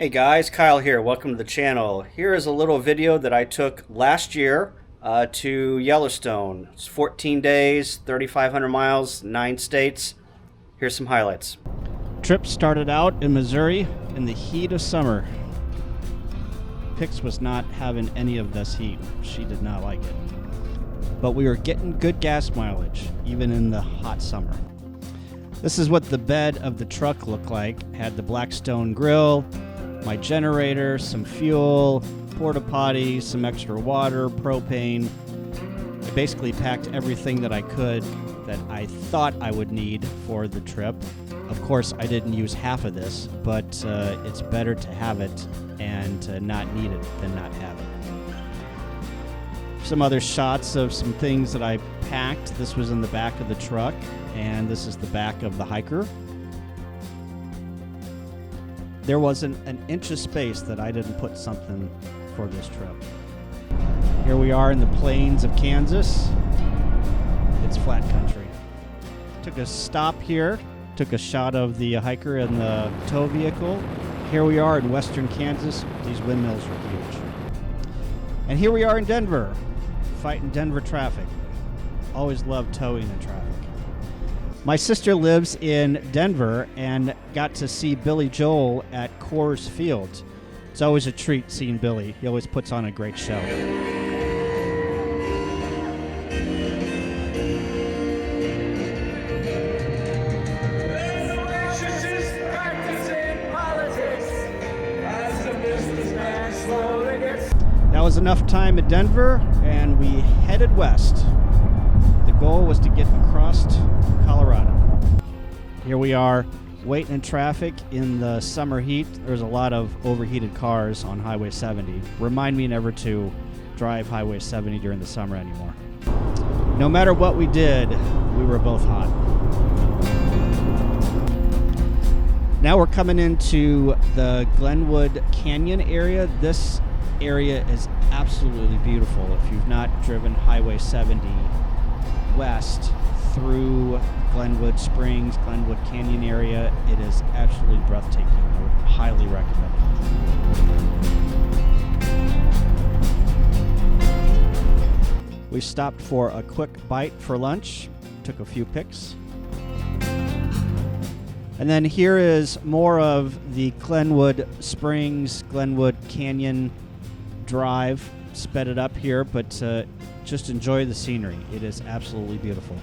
Hey guys, Kyle here. Welcome to the channel. Here is a little video that I took last year to Yellowstone. It's 14 days, 3,500 miles, 9 states. Here's some highlights. Trip started out in Missouri in the heat of summer. Pix was not having any of this heat. She did not like it. But we were getting good gas mileage, even in the hot summer. This is what the bed of the truck looked like. Had the Blackstone grill, my generator, some fuel, porta potty, some extra water, propane. I basically packed everything that I could that I thought I would need for the trip. Of course, I didn't use half of this, but it's better to have it and not need it than not have it. Some other shots of some things that I packed. This was in the back of the truck, and this is the back of the hiker. There wasn't an inch of space that I didn't put something for this trip. Here we are in the plains of Kansas. It's flat country. Took a stop here, took a shot of the hiker in the tow vehicle. Here we are in western Kansas. These windmills are huge. And here we are in Denver, fighting Denver traffic. Always love towing in traffic. My sister lives in Denver and got to see Billy Joel at Coors Field. It's always a treat seeing Billy. He always puts on a great show. That was enough time in Denver, and we headed west. The goal was to get across Colorado. Here we are waiting in traffic in the summer heat. There's a lot of overheated cars on Highway 70. Remind me never to drive Highway 70 during the summer anymore. No matter what we did, we were both hot. Now we're coming into the Glenwood Canyon area. This area is absolutely beautiful. If you've not driven Highway 70 west through Glenwood Springs, Glenwood Canyon area, it is absolutely breathtaking. I would highly recommend it. We stopped for a quick bite for lunch, took a few pics. And then here is more of the Glenwood Springs, Glenwood Canyon drive. Sped it up here, but just enjoy the scenery. It is absolutely beautiful.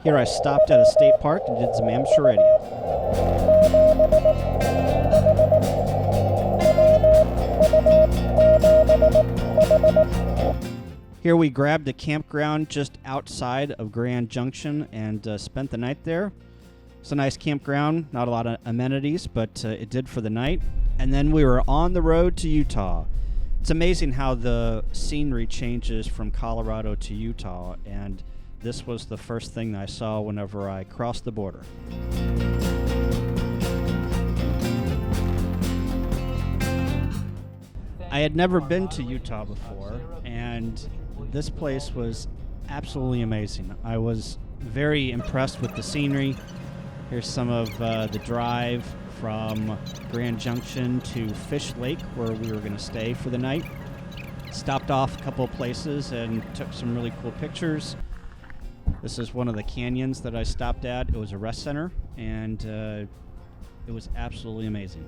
Here I stopped at a state park and did some amateur radio. Here we grabbed a campground just outside of Grand Junction and spent the night there. It's a nice campground, not a lot of amenities, but it did for the night. And then we were on the road to Utah. It's amazing how the scenery changes from Colorado to Utah, and this was the first thing I saw whenever I crossed the border. I had never been to Utah before, and this place was absolutely amazing. I was very impressed with the scenery. Here's some of the drive from Grand Junction to Fish Lake, where we were going to stay for the night. Stopped off a couple of places and took some really cool pictures. This is one of the canyons that I stopped at. It was a rest center, and it was absolutely amazing.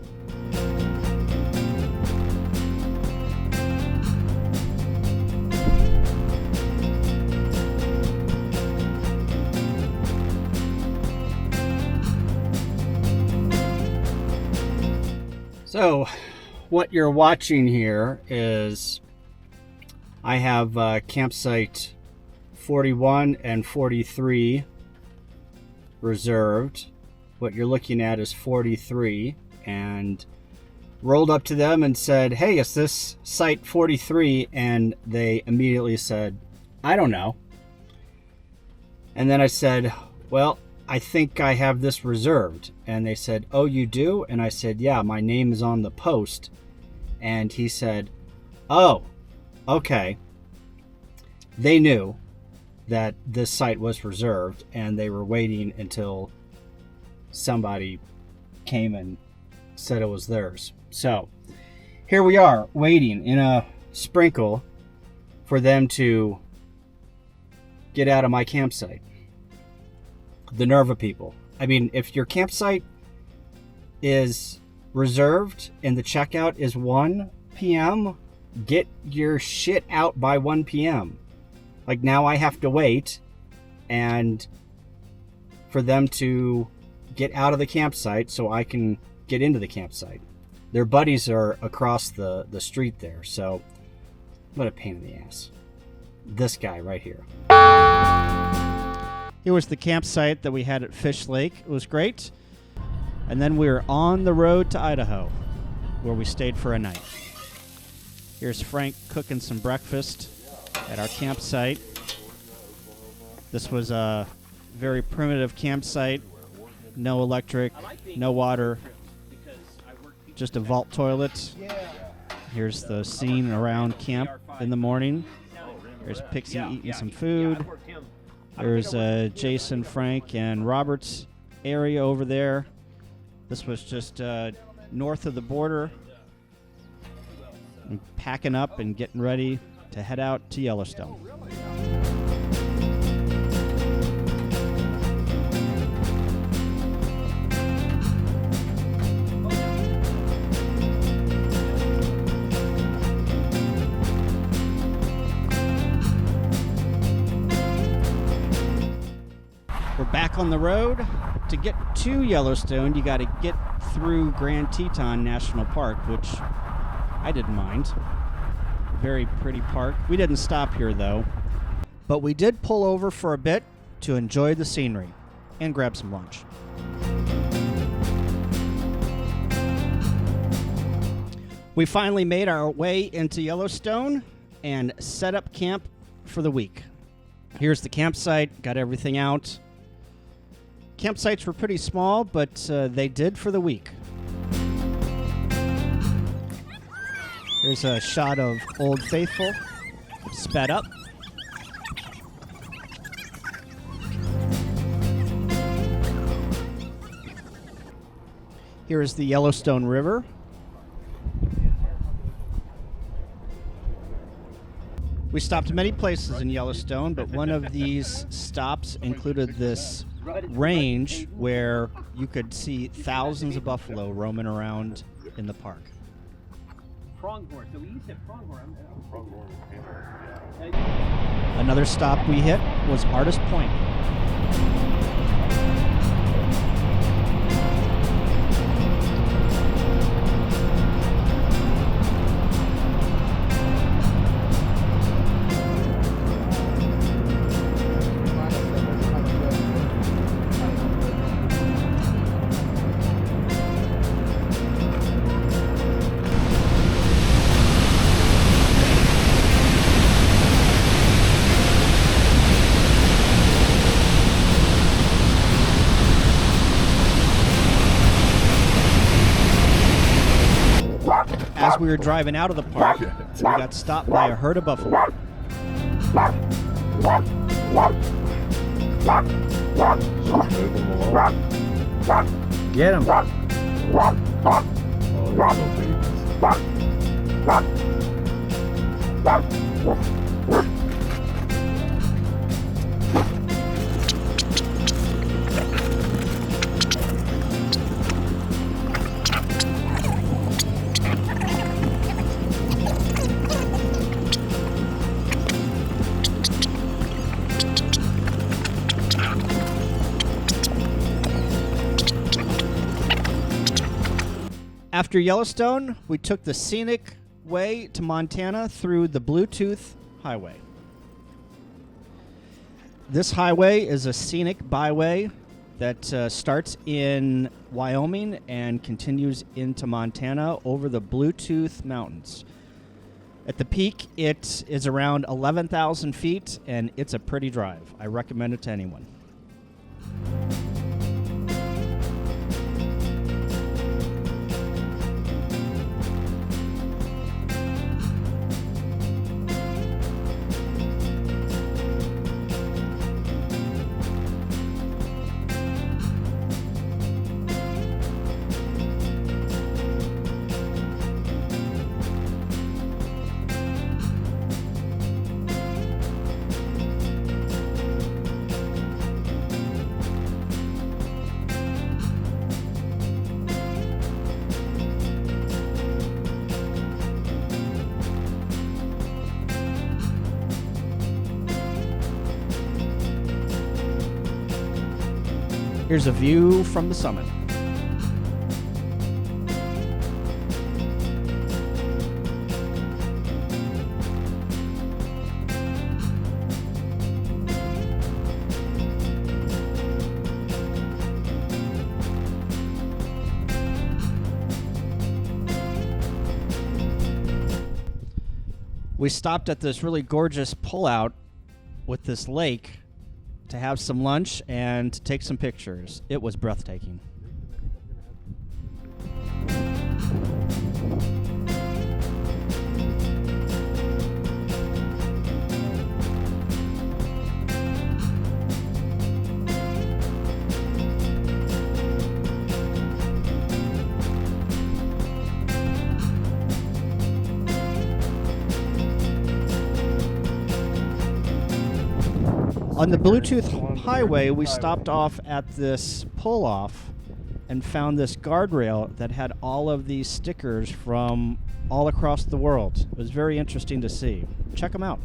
So, what you're watching here is I have campsite 41 and 43 reserved. What you're looking at is 43, and rolled up to them and said, "Hey, is this site 43?" And they immediately said, "I don't know." And then I said, "Well, I think I have this reserved." And they said, "Oh, you do?" And I said, "Yeah, my name is on the post." And he said, "Oh, okay." They knew that this site was reserved, and they were waiting until somebody came and said it was theirs. So here we are waiting in a sprinkle for them to get out of my campsite. The nerve of people. I mean, if your campsite is reserved and the checkout is 1 p.m., get your shit out by 1 p.m. Like, now I have to wait and for them to get out of the campsite so I can get into the campsite. Their buddies are across the street there, so what a pain in the ass. This guy right here. It was the campsite that we had at Fish Lake. It was great. And then we were on the road to Idaho, where we stayed for a night. Here's Frank cooking some breakfast at our campsite. This was a very primitive campsite. No electric, no water, just a vault toilet. Here's the scene around camp in the morning. There's Pixie eating some food. There's Jason, Frank, and Robert's area over there. This was just north of the border. I'm packing up and getting ready to head out to Yellowstone. We're back on the road. To get to Yellowstone, you got to get through Grand Teton National Park, which I didn't mind. Very pretty park. We didn't stop here, though. But we did pull over for a bit to enjoy the scenery and grab some lunch. We finally made our way into Yellowstone and set up camp for the week. Here's the campsite. Got everything out. Campsites were pretty small, but they did for the week. Here's a shot of Old Faithful, sped up. Here is the Yellowstone River. We stopped many places in Yellowstone, but one of these stops included this range where you could see thousands of buffalo roaming around in the park. Pronghorn. So we used to have pronghorn. Another stop we hit was Artist Point. we were driving out of the park, we got stopped by a herd of buffalo. Get him. After Yellowstone, we took the scenic way to Montana through the Bluetooth Highway. This highway is a scenic byway that starts in Wyoming and continues into Montana over the Bluetooth Mountains. At the peak, it is around 11,000 feet, and it's a pretty drive. I recommend it to anyone. Here's a view from the summit. We stopped at this really gorgeous pullout with this lake to have some lunch and to take some pictures. It was breathtaking. On the Bluetooth highway, we stopped off at this pull-off and found this guardrail that had all of these stickers from all across the world. It was very interesting to see. Check them out.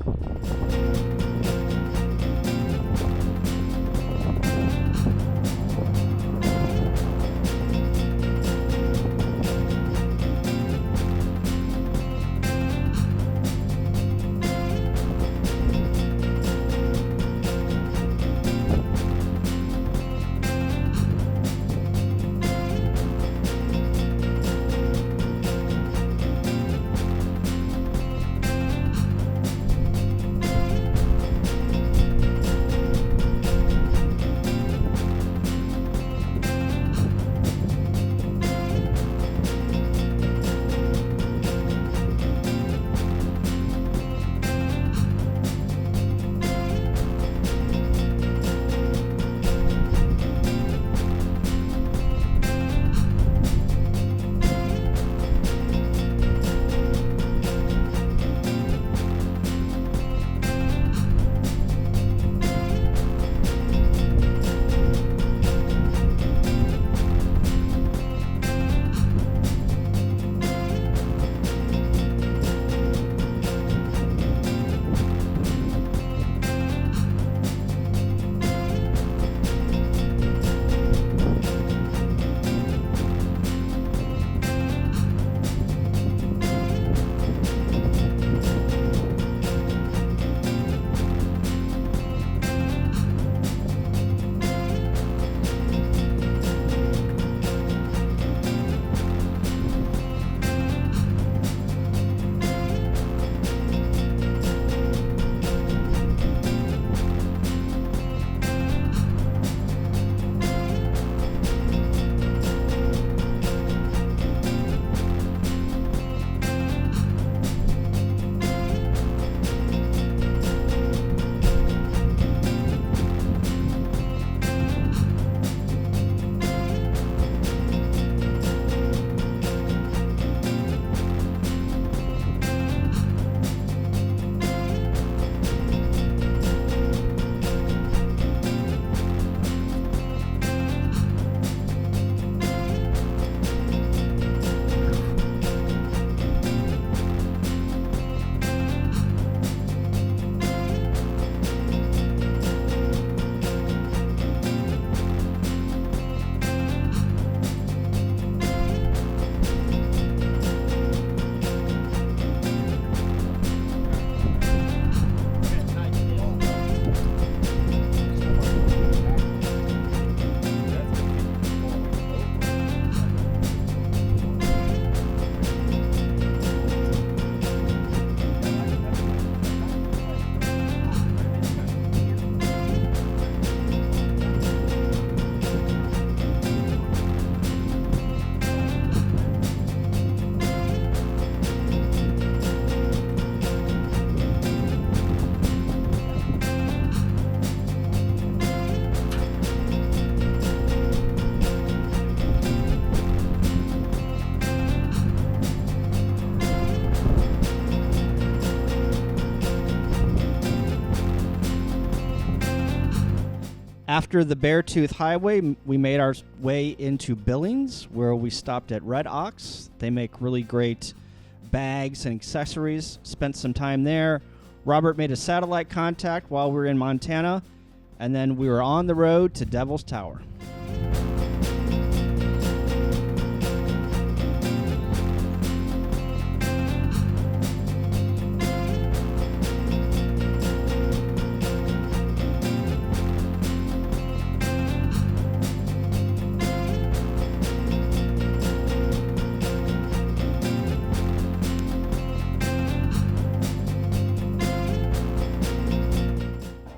After the Beartooth Highway, we made our way into Billings, where we stopped at Red Ox. They make really great bags and accessories. Spent some time there. Robert made a satellite contact while we were in Montana, and then we were on the road to Devil's Tower.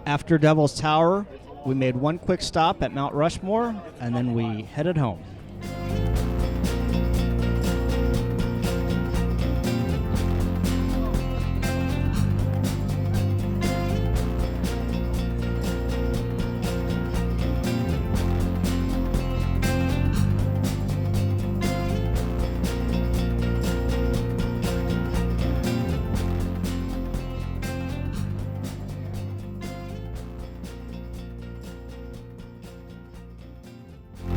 After Devil's Tower, we made one quick stop at Mount Rushmore, and then we headed home.